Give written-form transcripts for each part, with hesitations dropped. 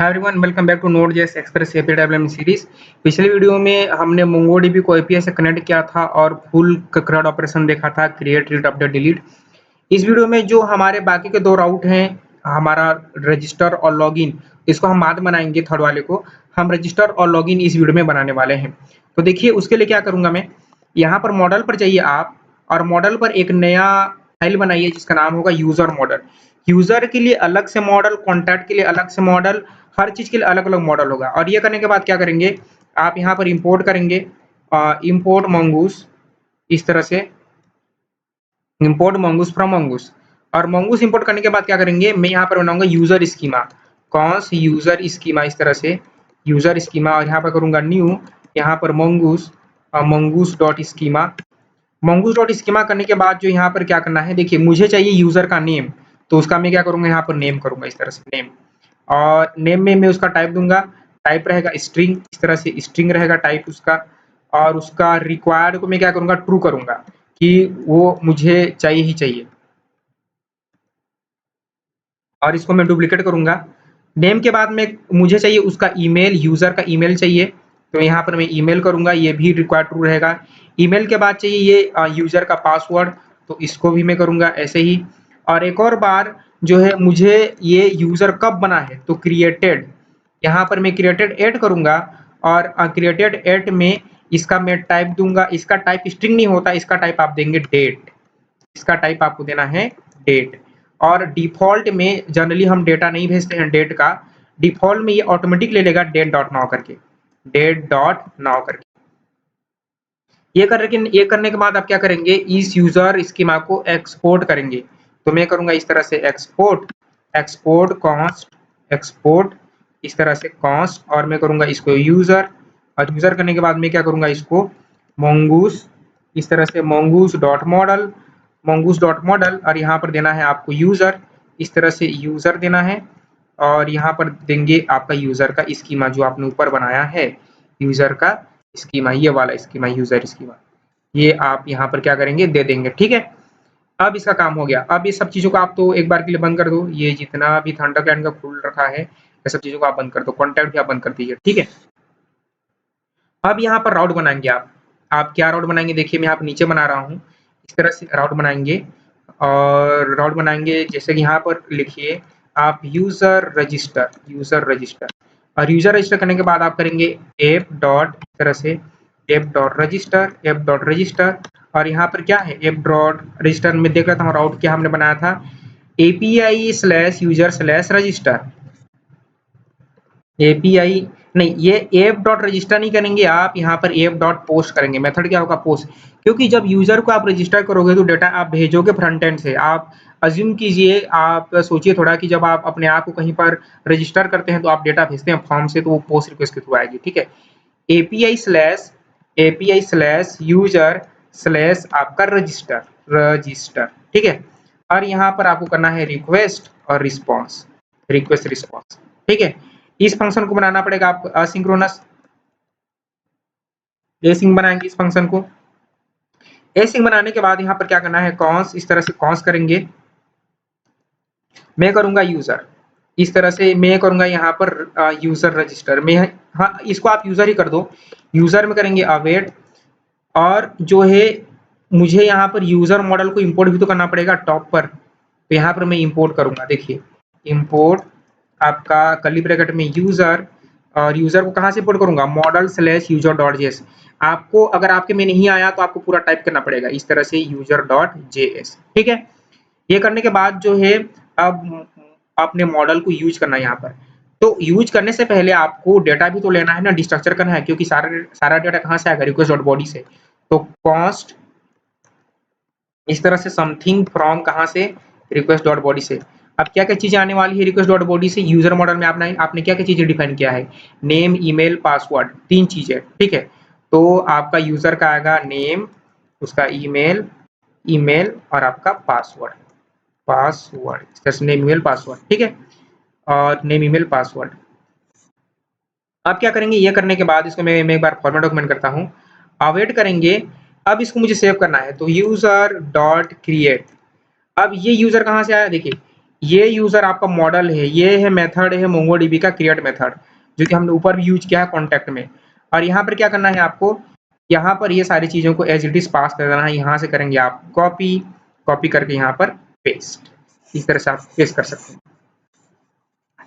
Hi everyone, welcome back to Node JS Express API development series. पिछले video में हमने MongoDB को एपीआई से कनेक्ट किया था और फुल CRUD ऑपरेशन देखा था, क्रिएट, रीड, अपडेट, डिलीट। इस वीडियो में जो हमारे बाकी के दो राउट हैं, हमारा रजिस्टर और लॉगिन, इसको हम बाद में बनाएंगे। थर्ड वाले को हम रजिस्टर और लॉगिन इस वीडियो में बनाने वाले हैं। तो देखिए, उसके लिए क्या करूंगा मैं, यहाँ पर मॉडल पर जाइए आप, और मॉडल पर एक नया फाइल बनाइए जिसका नाम होगा यूजर मॉडल। यूजर के लिए अलग से मॉडल, कॉन्टैक्ट के लिए अलग से मॉडल, हर चीज के लिए अलग अलग मॉडल होगा। और ये करने के बाद क्या करेंगे, आप यहाँ पर इंपोर्ट करेंगे, इंपोर्ट मंगूस, इस तरह से इंपोर्ट मंगूस फ्रॉम मंगूस। और मंगूस इंपोर्ट करने के बाद क्या करेंगे, मैं यहाँ पर बनाऊंगा user schema, cons user schema, इस तरह से यूजर स्कीमा। और यहाँ पर करूंगा न्यू, यहाँ पर mongoose, mongoose dot schema. Mongoose dot schema करने के बाद जो यहाँ पर क्या करना है, देखिए मुझे चाहिए यूजर का नेम, तो उसका मैं क्या करूंगा, यहाँ पर नेम करूंगा, इस तरह से नेम। और नेम में मैं उसका टाइप दूंगा, टाइप रहेगा स्ट्रिंग, इस तरह से स्ट्रिंग रहेगा टाइप उसका। और उसका रिक्वायर्ड को मैं क्या करूंगा, ट्रू करूंगा कि वो मुझे चाहिए ही चाहिए। और इसको मैं डुप्लीकेट करूंगा। नेम के बाद में मुझे चाहिए उसका ईमेल, यूजर का ईमेल चाहिए, तो यहाँ पर मैं ईमेल करूंगा, ये भी रिक्वायर्ड ट्रू रहेगा। ईमेल के बाद चाहिए ये यूजर का पासवर्ड, तो इसको भी मैं करूंगा ऐसे ही। और एक और बार जो है, मुझे ये यूजर कब बना है, तो क्रिएटेड, यहाँ पर मैं क्रिएटेड ऐड करूंगा। और क्रिएटेड ऐड में इसका मैं टाइप दूंगा, इसका टाइप स्ट्रिंग नहीं होता, इसका टाइप आप देंगे डेट, इसका टाइप आपको देना है डेट। और डिफ़ॉल्ट में जनरली हम डेटा नहीं भेजते हैं डेट का, डिफ़ॉल्ट में ये ऑटोमेटिक ले लेगा डेट डॉट नाउ करके, डेट डॉट नाउ करके। ये करने के बाद आप क्या करेंगे, इस यूजर स्कीमा को एक्सपोर्ट करेंगे। तो मैं करूंगा इस तरह से एक्सपोर्ट, एक्सपोर्ट कॉन्स्ट, एक्सपोर्ट, इस तरह से कॉन्स्ट। और मैं करूंगा इसको यूजर, और यूजर करने के बाद मैं क्या करूंगा, इसको मोंगूस, इस तरह से मोंगूस डॉट मॉडल, मोंगूस डॉट मॉडल। और यहाँ पर देना है आपको यूजर, इस तरह से यूजर देना है। और यहाँ पर देंगे आपका यूजर का स्कीमा जो आपने ऊपर बनाया है, यूजर का स्कीमा, ये वाला स्कीमा, यूजर स्कीमा, ये आप यहाँ पर क्या करेंगे, दे देंगे। ठीक है, अब इसका काम हो गया। अब ये सब चीजों को आप तो एक बार के लिए बंद कर दो, ये जितना भी थंडरक्लाउड का खुल रखा है, ये सब चीजों को आप बंद कर दो, कॉन्टैक्ट भी आप बंद कर दीजिए। ठीक है, अब यहाँ पर राउट बनाएंगे आप क्या राउट बनाएंगे, देखिए मैं यहाँ पर नीचे बना रहा हूँ, इस तरह से राउट बनाएंगे। और राउट बनाएंगे जैसे कि यहाँ पर लिखिए आप यूजर रजिस्टर, यूजर रजिस्टर। और यूजर रजिस्टर करने के बाद आप करेंगे एप डॉट, इस तरह से app dot register, app dot register. और यहाँ पर क्या है, एप डॉट रजिस्टर में देख लेता हूँ राउट क्या हमने बनाया था, API slash user slash register. API नहीं, ये एप डॉट रजिस्टर नहीं करेंगे आप, यहाँ पर एप डॉट पोस्ट करेंगे। मेथड क्या होगा, पोस्ट, क्योंकि जब यूजर को आप रजिस्टर करोगे तो डेटा आप भेजोगे फ्रंट एंड से। आप अज्यूम कीजिए, आप सोचिए थोड़ा कि जब आप अपने आप को कहीं पर रजिस्टर करते हैं तो आप डेटा भेजते हैं फॉर्म से, तो वो पोस्ट रिक्वेस्ट के थ्रू आएगी। ठीक है, एपीआई स्लैश यूजर स्लैश आपका रजिस्टर, रजिस्टर। ठीक है, और यहाँ पर आपको करना है रिक्वेस्ट और रिस्पॉन्स, रिक्वेस्ट रिस्पॉन्स। ठीक है, इस फंक्शन को बनाना पड़ेगा आपको असिंक्रोनस, एसिंक बनाएंगे इस फंक्शन को। एसिंक बनाने के बाद यहाँ पर क्या करना है, कॉन्स, इस तरह से कॉन्स करेंगे। मैं करूंगा यूजर, इस तरह से मैं करूंगा यहाँ पर यूजर रजिस्टर में, हाँ इसको आप यूजर ही कर दो। यूजर में करेंगे अवेट। और जो है, मुझे यहाँ पर यूजर मॉडल को इंपोर्ट भी तो करना पड़ेगा टॉप पर, तो यहाँ पर मैं इंपोर्ट करूंगा। देखिए इंपोर्ट आपका कर्ली ब्रैकेट में यूजर, और यूजर को कहाँ से इंपोर्ट करूंगा, model slash user dot JS. आपको अगर आपके में नहीं आया तो आपको पूरा टाइप करना पड़ेगा, इस तरह से यूजर डॉट जेएस। ठीक है, ये करने के बाद जो है, अब आपने मॉडल को यूज करना है यहाँ पर। तो यूज करने से पहले आपको डेटा भी तो लेना है ना, डिस्ट्रक्चर करना है, क्योंकि सारा सारा डेटा कहाँ से आएगा, रिक्वेस्ट डॉट बॉडी से। तो कॉस्ट, इस तरह से समथिंग फ्रॉम कहाँ से, रिक्वेस्ट डॉट बॉडी से। अब क्या क्या चीजें आने वाली है रिक्वेस्ट डॉट बॉडी से, यूजर मॉडल में आपने क्या क्या चीजें डिफाइन किया है, नेम, ईमेल, पासवर्ड, तीन चीजें। ठीक है, तो आपका यूजर का आएगा नेम, उसका ईमेल, ईमेल और आपका पासवर्ड, पासवर्ड, जैसे नेम ईमेल पासवर्ड। ठीक है, और नेम ईमेल पासवर्ड। अब क्या करेंगे, ये करने के बाद इसको मैं एक बार फॉर्मेट डॉक्यूमेंट करता हूँ, अवेट करेंगे। अब इसको मुझे सेव करना है, तो यूजर डॉट क्रिएट। अब ये यूजर कहाँ से आया, देखिए ये यूजर आपका मॉडल है, ये है मेथड है मोंगोडीबी का क्रिएट मेथड, जो कि हमने ऊपर भी यूज किया है कॉन्टेक्ट में। और यहाँ पर क्या करना है आपको, यहाँ पर ये सारी चीजों को एज इट इज पास कर देना है। यहाँ से करेंगे आप कॉपी, कॉपी करके यहाँ पर पेस्ट, इस तरह से आप पेस्ट कर सकते हैं।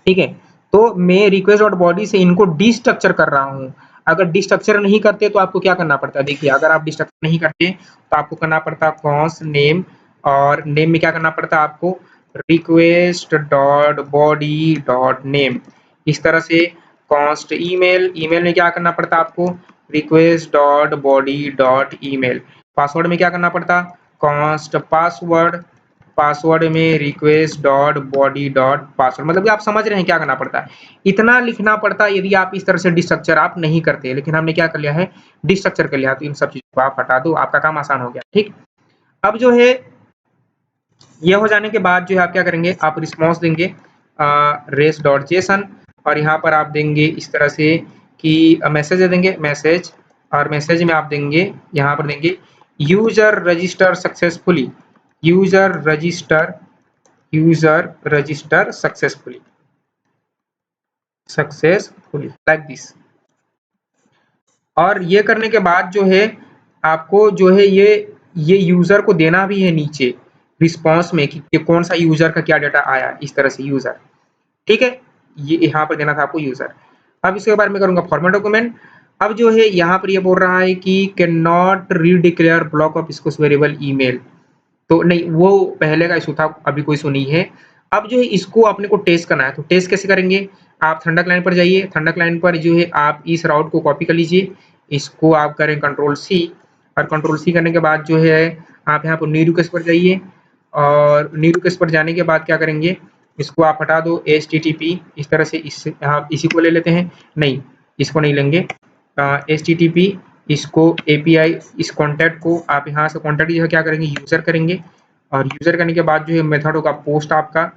ठीक है, तो मैं रिक्वेस्ट डॉट बॉडी से इनको डिस्ट्रक्चर कर रहा हूँ। अगर डिस्ट्रक्चर नहीं करते तो आपको क्या करना पड़ता है, देखिए अगर आप डिस्ट्रक्चर नहीं करते तो आपको करना पड़ता है कॉन्स नेम, और नेम में क्या करना पड़ता है आपको, request dot body dot name, इस तरह से कॉन्स्ट ईमेल, ईमेल में क्या करना पड़ता है आपको, request dot body dot email. Password में क्या करना पड़ता, कॉन्स्ट पासवर्ड, पासवर्ड में request dot body dot password. मतलब कि आप समझ रहे हैं क्या करना पड़ता है, इतना लिखना पड़ता है यदि आप इस तरह से डिस्ट्रक्चर आप नहीं करते। लेकिन हमने क्या कर लिया है, डिस्ट्रक्चर कर लिया, तो इन सब चीजों को आप हटा दो, आपका काम आसान हो गया। ठीक, अब जो है ये हो जाने के बाद जो है आप क्या करेंगे, आप रिस्पॉन्स देंगे रेस डॉट जेसन, और यहाँ पर आप देंगे इस तरह से कि मैसेज दे देंगे, मैसेज, और मैसेज में आप देंगे, यहाँ पर देंगे user register successfully, user register, user register successfully like this. और ये करने के बाद जो है आपको जो है ये यूजर को देना भी है नीचे रिस्पॉन्स में कि कौन सा यूजर का क्या डाटा आया, इस तरह से यूजर। ठीक है, ये यहाँ पर देना था आपको यूजर। अब इसके बाद में करूंगा फॉर्मेट डॉक्यूमेंट। अब जो है यहाँ पर ये बोल रहा है कि can not redeclare block of scope variable email, तो नहीं, वो पहले का इशू था, अभी कोई इशू नहीं है। अब जो है इसको अपने को टेस्ट करना है, तो टेस्ट कैसे करेंगे, आप थंडक लाइन पर जाइए, थंडक लाइन पर जो है आप इस राउट को कॉपी कर लीजिए, इसको आप करें कंट्रोल सी, और कंट्रोल सी करने के बाद जो है आप यहाँ पर न्यू रिक्वेस्ट पर जाइए, और न्यू रिक्वेस्ट पर जाने के बाद क्या करेंगे, इसको आप हटा दो HTTP, इस तरह से आप इसी को ले लेते हैं, नहीं इसको नहीं लेंगे, HTTP, इसको API, इस कॉन्टैक्ट को आप यहाँ से कॉन्टैक्ट जो है क्या करेंगे, यूजर करेंगे, और यूजर करने के बाद जो है मेथड होगा पोस्ट आपका,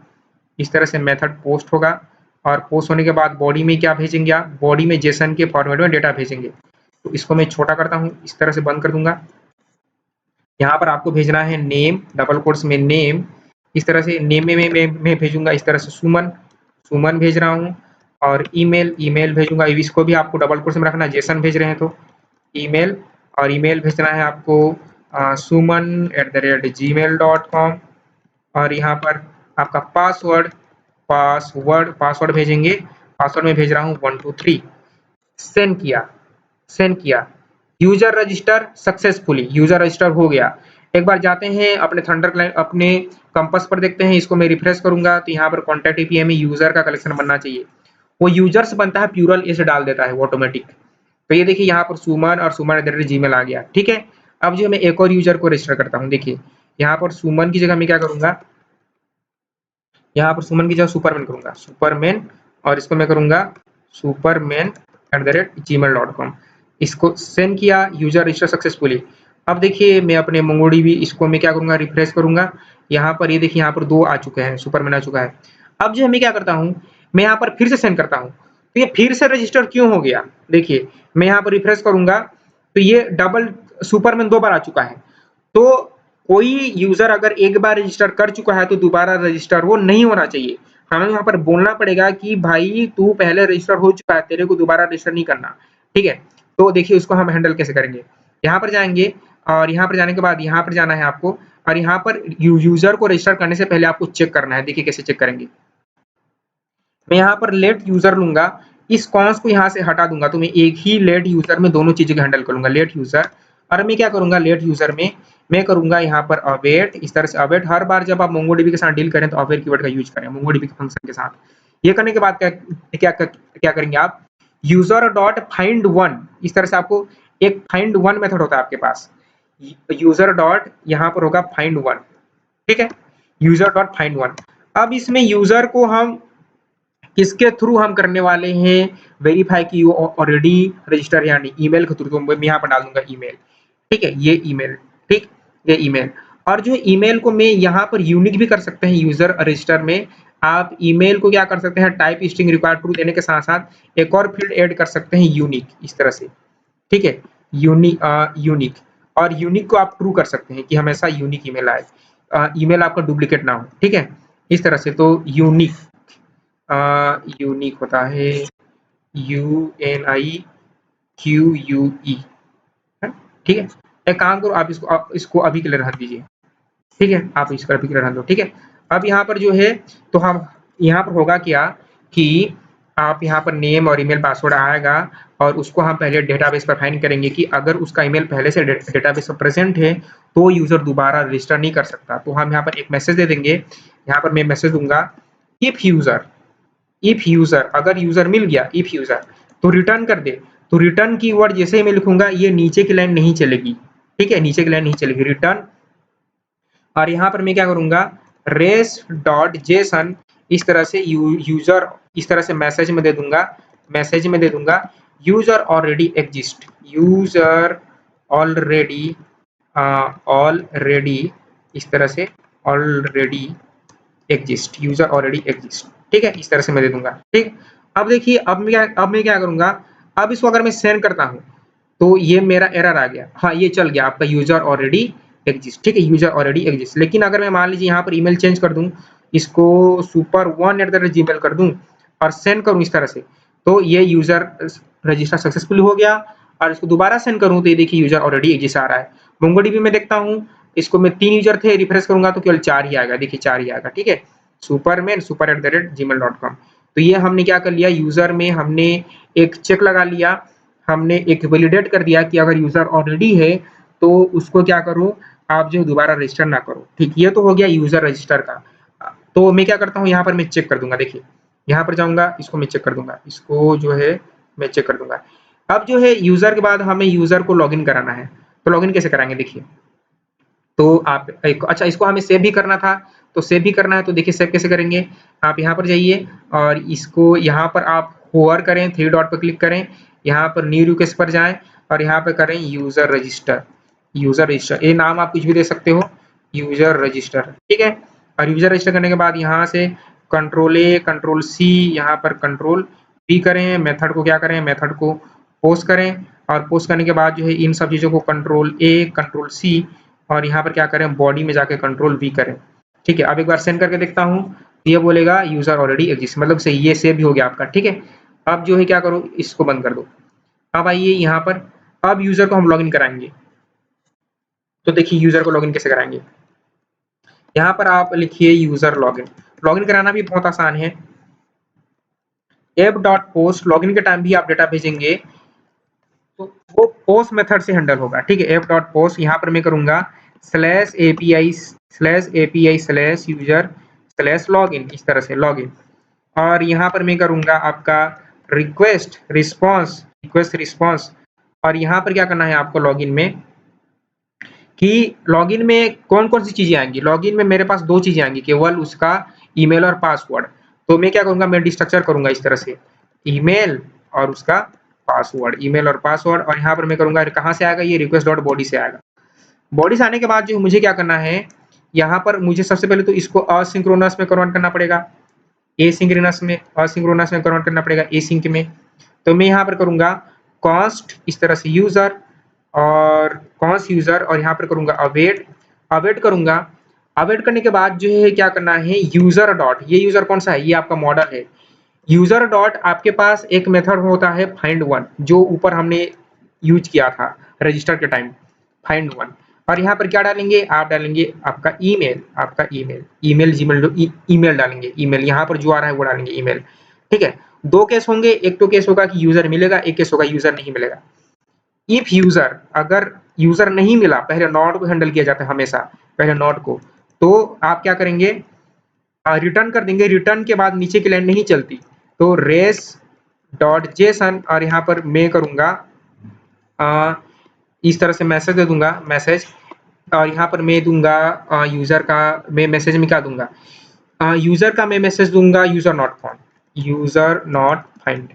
इस तरह से मेथड पोस्ट होगा, और पोस्ट होने के बाद बॉडी में क्या भेजेंगे आप, बॉडी में जेसन के फॉर्मेट में डेटा भेजेंगे। तो इसको मैं छोटा करता हूँ, इस तरह से बंद कर दूंगा। यहाँ पर आपको भेजना है नेम, डबल कोट्स में नेम, इस तरह से नेम में मैं भेजूंगा इस तरह से सुमन, सुमन भेज रहा हूँ, और ईमेल, ईमेल भेजूंगा, इसको भी आपको डबल कोट्स में रखना, जेसन भेज रहे हैं तो ईमेल, और ईमेल भेजना है आपको suman@gmail.com, और यहाँ पर आपका पासवर्ड, पासवर्ड भेजेंगे, पासवर्ड में भेज रहा हूँ 123, सेंड किया, सेंड किया, user register successfully, user register हो गया। एक बार जाते हैं अपने थंडर क्लाइंट, अपने कंपास पर देखते हैं, इसको मैं रिफ्रेश करूंगा तो यहाँ पर कॉन्टैक्ट एपीआई में यूजर का कलेक्शन बनना चाहिए, वो यूजर्स बनता है, प्लूरल एस डाल देता है ऑटोमेटिक। तो ये देखिए यहाँ पर सुमन और suman@gmail आ गया। ठीक है, अब जो मैं एक और यूजर को रजिस्टर करता हूँ, देखिए यहाँ पर सुमन की जगह मैं क्या करूंगा, यहाँ पर सुमन की जगह सुपरमैन करूंगा, सुपरमैन, और इसको मैं करूंगा superman@gmail.com, इसको सेंड किया, यूजर रजिस्टर सक्सेसफुली। अब देखिए मैं अपने मोंगोडीबी, इसको मैं क्या करूंगा, रिफ्रेश करूंगा, यहाँ पर ये देखिए यहाँ पर 2 आ चुके हैं, सुपरमैन आ चुका है। अब जो मैं क्या करता हूँ, मैं यहाँ पर फिर से सेंड करता हूँ, तो ये फिर से रजिस्टर क्यों हो गया, देखिए मैं यहाँ पर रिफ्रेश करूंगा तो ये डबल सुपरमैन 2 बार आ चुका है। तो कोई यूजर अगर एक बार रजिस्टर कर चुका है तो दोबारा रजिस्टर वो नहीं होना चाहिए, हमें यहाँ पर बोलना पड़ेगा कि भाई तू पहले रजिस्टर हो चुका है, तेरे को दोबारा रजिस्टर नहीं करना। ठीक है, तो देखिए उसको हम हैंडल कैसे करेंगे, यहाँ पर जाएंगे, और यहाँ पर जाने के बाद यहाँ पर जाना है आपको, और यहाँ पर यूजर को रजिस्टर करने से पहले आपको चेक करना है, देखिए कैसे चेक करेंगे। मैं यहाँ पर लेट यूजर लूंगा, इस कॉन्स को यहाँ से हटा दूंगा, तो मैं एक ही लेट यूजर में दोनों चीजों को हैंडल करूंगा, लेट यूजर, और मैं क्या करूंगा, लेट यूजर में मैं करूंगा यहाँ पर अवेट, इस तरह से अवेट। हर बार जब आप मोंगोडीबी के साथ डील करें तो अवेट कीवर्ड का यूज करें मोंगोडीबी के फंक्शन के साथ। ये करने के बाद क्या करेंगे आप, यूजर डॉट फाइंड वन, इस तरह से आपको एक फाइंड वन मेथड होता है आपके पास, यूजर डॉट यहाँ पर होगा फाइंड वन। ठीक है, यूजर डॉट फाइंड वन। अब इसमें यूजर को हम किसके थ्रू हम करने वाले हैं, वेरीफाई की यू ऑलरेडी रजिस्टर, यानी ईमेल के थ्रू, तो मैं यहाँ पर डाल दूंगा ईमेल। ठीक है, ये ईमेल, ठीक, ये ईमेल, और जो ईमेल को मैं यहाँ पर यूनिक भी कर सकते हैं, यूजर रजिस्टर में आप ईमेल को क्या कर सकते हैं, टाइप स्ट्रिंग रिक्वायर्ड ट्रू देने के साथ साथ एक और फील्ड ऐड कर सकते हैं, यूनिक, इस तरह से। ठीक है, यूनिक, और यूनिक को आप ट्रू कर सकते हैं कि हमेशा यूनिक ईमेल आए, ईमेल आपका डुप्लीकेट ना हो। ठीक है, इस तरह से। तो यूनिक यूनिक होता है UNIQUE, है, ठीक है। एक काम करो, आप इसको अभी के लिए रख दीजिए, ठीक है, आप इसको अभी के लिए रख दो, ठीक है। अब यहाँ पर जो है, तो हम यहाँ पर होगा क्या कि आप यहाँ पर नेम और ईमेल पासवर्ड आएगा और उसको हम पहले डेटाबेस पर फाइंड करेंगे कि अगर उसका ईमेल पहले से डेटाबेस में प्रेजेंट है तो यूजर दोबारा रजिस्टर नहीं कर सकता। तो हम यहाँ पर एक मैसेज दे देंगे, यहाँ पर मैं मैसेज दूंगा इफ यूजर अगर यूजर मिल गया, इफ यूजर तो रिटर्न कर दे। तो रिटर्न की वर्ड जैसे ही मैं लिखूंगा ये नीचे की लाइन नहीं चलेगी, ठीक है, नीचे की लाइन नहीं चलेगी, रिटर्न। और यहाँ पर मैं क्या करूंगा, रेस डॉट जेसन इस तरह से यूजर इस तरह से मैसेज में दे दूंगा, user already exist, user already already इस तरह से already exist, user already exist, ठीक है, इस तरह से मैं दे दूंगा, ठीक। अब देखिए, अब मैं क्या करूंगा, अब इसको अगर मैं सेंड करता हूं तो ये मेरा एरर आ गया, हाँ ये चल गया, आपका यूजर ऑलरेडी एग्जिस्ट, ठीक है, यूजर ऑलरेडी एग्जिस्ट। लेकिन अगर मैं मान लीजिए यहाँ पर ईमेल चेंज कर दूं, इसको super1@gmail कर दूं और सेंड करूं इस तरह से, तो ये यूजर रजिस्टर सक्सेसफुल हो गया। और इसको दोबारा सेंड करूं तो ये देखिए यूजर ऑलरेडी एग्जिस्ट आ रहा है। मोंगोडीबी में देखता हूँ, इसको मैं 3 यूजर थे, रिफ्रेश करूंगा तो केवल 4 ही आएगा, देखिए 4 ही आएगा, ठीक है, super@gmail.com। तो ये हमने क्या कर लिया, यूजर में हमने एक चेक लगा लिया, हमने एक वैलिडेट कर दिया कि अगर यूजर ऑलरेडी है तो उसको क्या करो, आप जो दोबारा रजिस्टर ना करो, ठीक। ये तो हो गया यूजर रजिस्टर का। तो मैं क्या करता हूँ, यहाँ पर मैं चेक कर दूंगा, देखिए यहाँ पर जाऊंगा, इसको मैं चेक कर दूंगा, इसको जो है मैं चेक कर दूंगा। अब जो है यूजर के बाद हमें यूजर को लॉगिन कराना है, तो लॉगिन कैसे कराएंगे, देखिए। तो आप अच्छा, इसको हमें सेव भी करना था, तो सेव भी करना है, तो देखिए सेव कैसे करेंगे, आप यहाँ पर जाइए और इसको यहाँ पर आप होवर करें, 3 डॉट पर क्लिक करें, यहाँ पर न्यू रिक्वेस्ट पर जाएं और यहाँ पर करें यूजर रजिस्टर, ये नाम आप कुछ भी दे सकते हो, यूजर रजिस्टर, ठीक है। और यूजर रजिस्टर करने के बाद यहाँ से कंट्रोल ए कंट्रोल सी, यहाँ पर कंट्रोल पी करें, मेथड को क्या करें, मेथड को पोस्ट करें और पोस्ट करने के बाद जो है इन सब चीजों को कंट्रोल ए कंट्रोल सी और यहाँ पर क्या करें, बॉडी में जाके कंट्रोल वी करें, ठीक है। अब एक बार सेंड करके देखता हूँ, ये बोलेगा यूजर ऑलरेडी एग्जिस्ट, मतलब से ये सेव भी हो गया आपका, ठीक है। अब जो है क्या करो, इसको बंद कर दो। अब आइए यहाँ पर, अब यूजर को हम लॉगिन कराएंगे। तो देखिए यूजर को लॉगिन कैसे कराएंगे, यहाँ पर आप लिखिए यूजर लॉगिन। लॉगिन कराना भी बहुत आसान है, app.post लॉगिन के टाइम भी आप डेटा भेजेंगे तो वो पोस्ट मेथड से हैंडल होगा, ठीक है। app.post यहाँ पर मैं करूंगा /API/user/login, इस तरह से लॉगिन। और यहाँ पर मैं करूंगा आपका रिक्वेस्ट रिस्पॉन्स। और यहाँ पर क्या करना है आपको लॉगिन में, कि लॉगिन में कौन-कौन सी चीजें आएंगी। लॉगिन में मेरे पास 2 चीजें आएंगी, केवल उसका ईमेल और पासवर्ड। तो मैं क्या करूंगा, मैं डिस्ट्रक्चर करूंगा इस तरह से, ईमेल और उसका पासवर्ड, ईमेल और पासवर्ड। और यहाँ पर मैं करूंगा, कहाँ से आएगा ये, रिक्वेस्ट डॉट बॉडी से आएगा। बॉडी से आने के बाद जो मुझे क्या करना है, यहाँ पर मुझे सबसे पहले तो इसको असिंक्रोनस में कन्वर्ट करना पड़ेगा, असिंक्रोनस में कन्वर्ट करना पड़ेगा एसिंक में। तो मैं यहाँ पर करूंगा कॉन्स्ट इस तरह से यूजर और कॉन्स्ट यूजर और यहाँ पर करूंगा अवेट करूंगा। अवेट करने के बाद जो है क्या करना है, यूजर डॉट, ये यूजर कौन सा है, ये आपका मॉडल है। यूजर डॉट आपके पास एक मेथड होता है फाइंड वन, जो ऊपर हमने यूज किया था रजिस्टर के टाइम, फाइंड वन। और यहाँ पर क्या डालेंगे, आप डालेंगे आपका ईमेल ईमेल डालेंगे, ईमेल यहाँ पर जो आ रहा है वो डालेंगे ईमेल, ठीक है। 2 केस होंगे, एक तो केस होगा कि यूजर मिलेगा, एक केस होगा यूजर नहीं मिलेगा। इफ यूजर, अगर यूजर नहीं मिला, पहले नॉट को हैंडल किया जाता है हमेशा, पहले नॉट को, तो आप क्या करेंगे, रिटर्न कर देंगे। रिटर्न के बाद नीचे की लाइन नहीं चलती, तो रेस डॉट जेसन और यहाँ पर मैं करूंगा इस तरह से मैसेज दे दूंगा, मैसेज। और यहाँ पर मैं दूंगा यूजर का, मैं मैसेज में क्या दूंगा, यूजर का मैं मैसेज दूंगा यूजर नॉट फाइंड।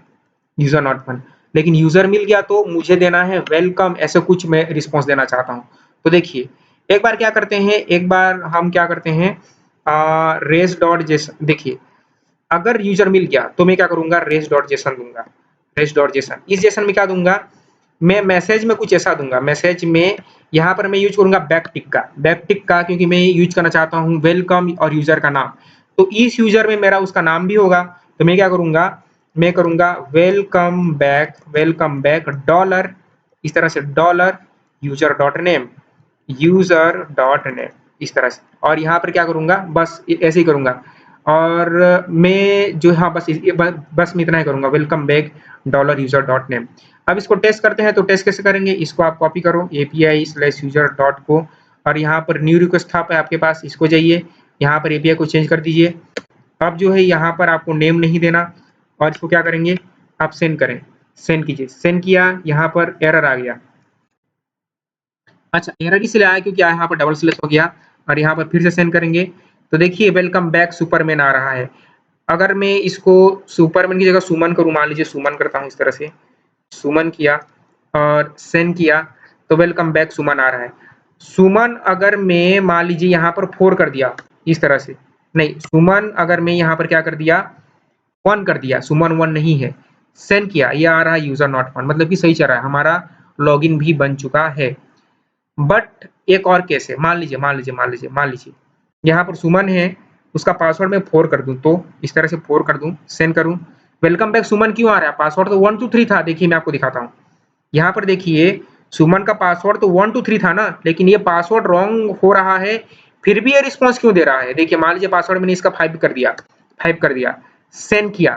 लेकिन यूजर मिल गया तो मुझे देना है वेलकम, ऐसे कुछ मैं रिस्पॉन्स देना चाहता हूँ। तो देखिए एक बार क्या करते हैं, एक बार हम क्या करते हैं, रेस डॉट जेसन, देखिए अगर यूजर मिल गया तो मैं क्या करूंगा, रेस डॉट जेसन दूंगा, रेस डॉट जेसन। इस जेसन में क्या दूंगा, मैं मैसेज में कुछ ऐसा दूंगा, मैसेज में यहाँ पर मैं यूज करूंगा बैकटिक का, क्योंकि मैं यूज करना चाहता हूँ वेलकम और यूजर का नाम। तो इस यूजर में मेरा उसका नाम भी होगा, तो मैं क्या करूंगा, मैं करूंगा वेलकम बैक डॉलर, इस तरह से डॉलर यूजर डॉट नेम, इस तरह से। और यहाँ पर क्या करूंगा, बस ऐसे ही करूंगा। और मैं जो हाँ बस मैं इतना ही करूंगा, welcome back dollar user dot name. अब इसको टेस्ट करते हैं, तो टेस्ट कैसे करेंगे, इसको आप कॉपी करो api/user.co और यहाँ पर न्यू रिक्वेस्ट था आपके पास, इसको जाइए, यहाँ पर एपीआई को चेंज कर दीजिए। अब जो है यहाँ पर आपको नेम नहीं देना और इसको क्या करेंगे, आप सेंड करें, सेंड कीजिए। सेंड किया, यहाँ पर एरर आ गया। अच्छा, एरर इसलिए आया क्योंकि यहाँ पर डबल स्लैश हो गया। और यहाँ पर फिर से सेंड करेंगे, तो देखिए वेलकम बैक सुपरमैन आ रहा है। अगर मैं इसको सुपरमैन की जगह सुमन करूँ, मान लीजिए सुमन करता हूँ इस तरह से, सुमन किया और सेंड किया, तो वेलकम बैक सुमन आ रहा है। सुमन अगर मैं मान लीजिए यहाँ पर 4 कर दिया इस तरह से, नहीं सुमन अगर मैं यहाँ पर क्या कर दिया 1 कर दिया, सुमन 1 नहीं है, सेंड किया, ये आ रहा है यूजर नॉट फाउंड, मतलब कि सही चल रहा है, हमारा लॉगिन भी बन चुका है। बट एक और केस है, मान लीजिए यहाँ पर सुमन है, उसका पासवर्ड मैं 4 कर दूं, तो इस तरह से 4 कर दूं, सेंड करूं, वेलकम बैक सुमन क्यों आ रहा है, पासवर्ड तो 1 2 3 था। देखिए मैं आपको दिखाता हूं, यहाँ पर देखिए सुमन का पासवर्ड तो 1 2 3 था ना, लेकिन ये पासवर्ड रॉन्ग हो रहा है, फिर भी ये रिस्पॉन्स क्यों दे रहा है। देखिए मान लीजिए पासवर्ड मैंने इसका 5 कर दिया, सेंड किया,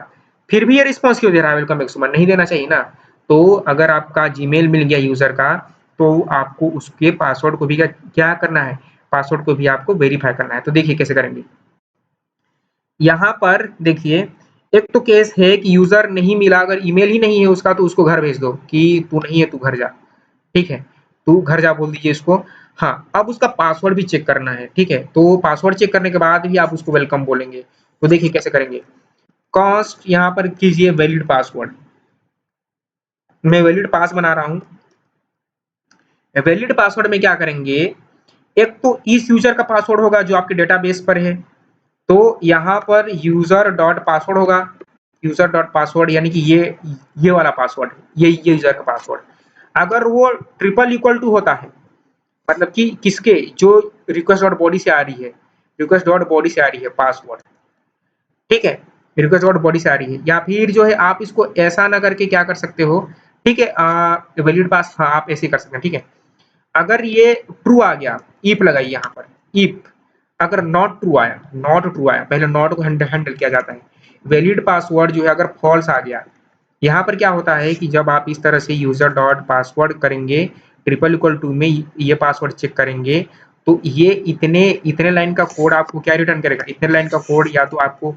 फिर भी ये रिस्पॉन्स क्यों दे रहा है वेलकम बैक सुमन, नहीं देना चाहिए ना। तो अगर आपका जीमेल मिल गया यूजर का, तो आपको उसके पासवर्ड को भी क्या करना है, पासवर्ड को भी आपको वेरीफाई करना है। तो देखिए कैसे करेंगे, यहाँ पर देखिए एक तो केस है कि यूजर नहीं मिला, अगर ईमेल ही नहीं है उसका तो उसको घर भेज दो कि तू नहीं है, तू घर जा, ठीक है, तू घर जा बोल दीजिए इसको। हाँ, अब उसका पासवर्ड भी चेक करना है, ठीक है, तो पासवर्ड चेक करने के बाद भी आप उसको वेलकम बोलेंगे। तो देखिए कैसे करेंगे, कॉस्ट यहाँ पर कीजिए वैलिड पासवर्ड, मैं वैलिड पास बना रहा हूँ। वैलिड पासवर्ड में क्या करेंगे, एक तो इस यूजर का पासवर्ड होगा जो आपके डेटाबेस पर है, तो यहाँ पर यूजर डॉट पासवर्ड होगा, यूजर डॉट पासवर्ड यानी कि ये वाला पासवर्ड, ये यूजर का पासवर्ड। अगर वो ट्रिपल इक्वल टू होता है, मतलब कि किसके, जो रिक्वेस्ट डॉट बॉडी से आ रही है, रिक्वेस्ट डॉट बॉडी से आ रही है पासवर्ड, ठीक है, रिक्वेस्ट डॉट बॉडी से आ रही है, या फिर जो है आप इसको ऐसा ना करके क्या कर सकते हो, ठीक है, वैलिड पास, हाँ आप ऐसे कर सकते हैं, ठीक है। अगर ये ट्रू आ गया, इफ लगाइए यहाँ पर, इफ अगर नॉट ट्रू आया, पहले नॉट को हैंडल किया जाता है। वैलिड पासवर्ड जो है अगर फॉल्स आ गया, यहाँ पर क्या होता है कि जब आप इस तरह से यूजर डॉट पासवर्ड करेंगे, ट्रिपल इक्वल टू में ये पासवर्ड चेक करेंगे, तो ये इतने इतने लाइन का कोड आपको क्या रिटर्न करेगा, इतने लाइन का कोड या तो आपको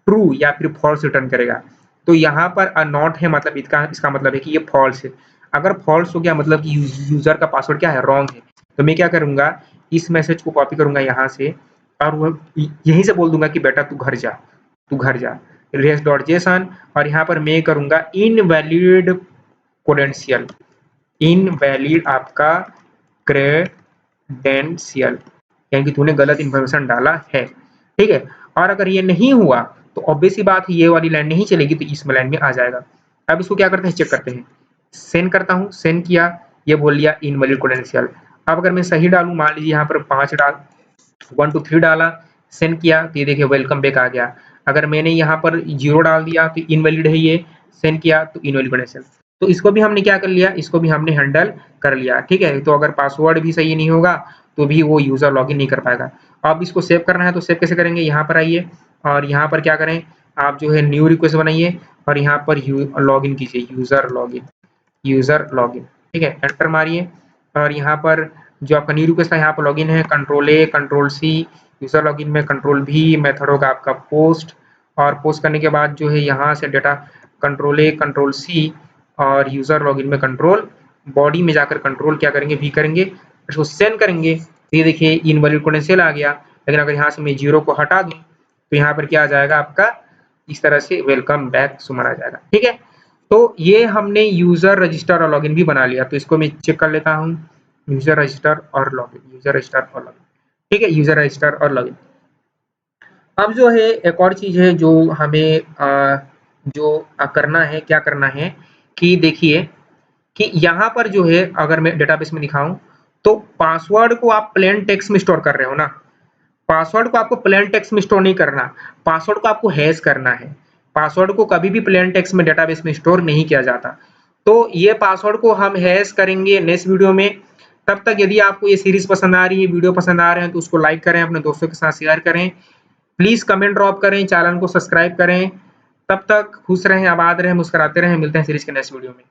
ट्रू या फिर फॉल्स रिटर्न करेगा। तो यहाँ पर नॉट है, मतलब इसका मतलब है कि ये फॉल्स है। अगर फॉल्स हो गया मतलब कि यूजर का पासवर्ड क्या है, रॉन्ग है। तो मैं क्या करूंगा, इस मैसेज को कॉपी करूंगा यहाँ से और वो यहीं से बोल दूंगा कि बेटा तू घर जा रेस डॉट जेसन, और यहाँ पर मैं करूंगा इनवैलिड क्रेडेंशियल, इनवैलिड आपका क्रेडेंशियल, यानी कि तूने गलत इन्फॉर्मेशन डाला है, ठीक है। और अगर ये नहीं हुआ तो ऑब्वियस सी बात है ये वाली लाइन नहीं चलेगी, तो इस लाइन में आ जाएगा। अब इसको क्या करते हैं, चेक करते हैं, सेंड करता हूँ, सेंड किया, ये बोल लिया इनवैलिड क्रेडेंशियल। अब अगर मैं सही डालूं, मान लीजिए यहाँ पर 5 डाल 1 2 3 डाला, सेंड किया, तो ये देखिए वेलकम बैक आ गया। अगर मैंने यहाँ पर 0 डाल दिया तो इनवैलिड है ये, सेंड किया तो इनवैलिड क्रेडेंशियल। तो इसको भी हमने क्या कर लिया, इसको भी हमने हैंडल कर लिया, ठीक है। तो अगर पासवर्ड भी सही नहीं होगा तो भी वो यूजर लॉगिन नहीं कर पाएगा। अब इसको सेव करना है, तो सेव कैसे करेंगे, यहाँ पर आइए और यहाँ पर क्या करें, आप जो है न्यू रिक्वेस्ट बनाइए और यहाँ पर लॉगिन कीजिए, यूजर लॉगिन, ठीक है, एंटर मारिए। और यहाँ पर जो आपका न्यू रिक्वेस्ट था, यहाँ पर लॉगिन है, control A control C, user login में कंट्रोल भी, मेथड होगा आपका पोस्ट, और पोस्ट करने के बाद जो है यहाँ से data control A control C, और यूजर लॉगिन में कंट्रोल बॉडी में जाकर कंट्रोल क्या करेंगे, भी करेंगे, इसको सेंड करेंगे। तो ये देखिए इनवैलिड क्रेडेंशियल आ गया। लेकिन अगर यहाँ से मैं 0 को हटा दूं तो यहाँ पर क्या आ जाएगा आपका, इस तरह से वेलकम बैक सुमन आ जाएगा, ठीक है। तो ये हमने यूजर रजिस्टर और लॉगिन भी बना लिया। तो इसको मैं चेक कर लेता हूँ, यूजर रजिस्टर और लॉगिन, ठीक है, यूजर रजिस्टर और लॉगिन। अब जो है एक और चीज है जो हमें करना है, क्या करना है कि देखिए कि यहाँ पर जो है अगर मैं डेटाबेस में दिखाऊं, तो पासवर्ड को आप प्लेन टेक्स्ट में स्टोर कर रहे हो ना, पासवर्ड को आपको प्लेन टेक्स्ट में स्टोर नहीं करना, पासवर्ड को आपको हैश करना है। पासवर्ड को कभी भी प्लेन टेक्स्ट में डेटाबेस में स्टोर नहीं किया जाता। तो ये पासवर्ड को हम हैश करेंगे नेक्स्ट वीडियो में। तब तक यदि आपको ये सीरीज पसंद आ रही है, वीडियो पसंद आ रहे हैं तो उसको लाइक करें, अपने दोस्तों के साथ शेयर करें। प्लीज कमेंट ड्रॉप करें, चैनल को सब्सक्राइब करें। तब तक खुश रहें, आबाद रहें, मुस्कुराते रहें। मिलते हैं सीरीज के नेक्स्ट वीडियो में।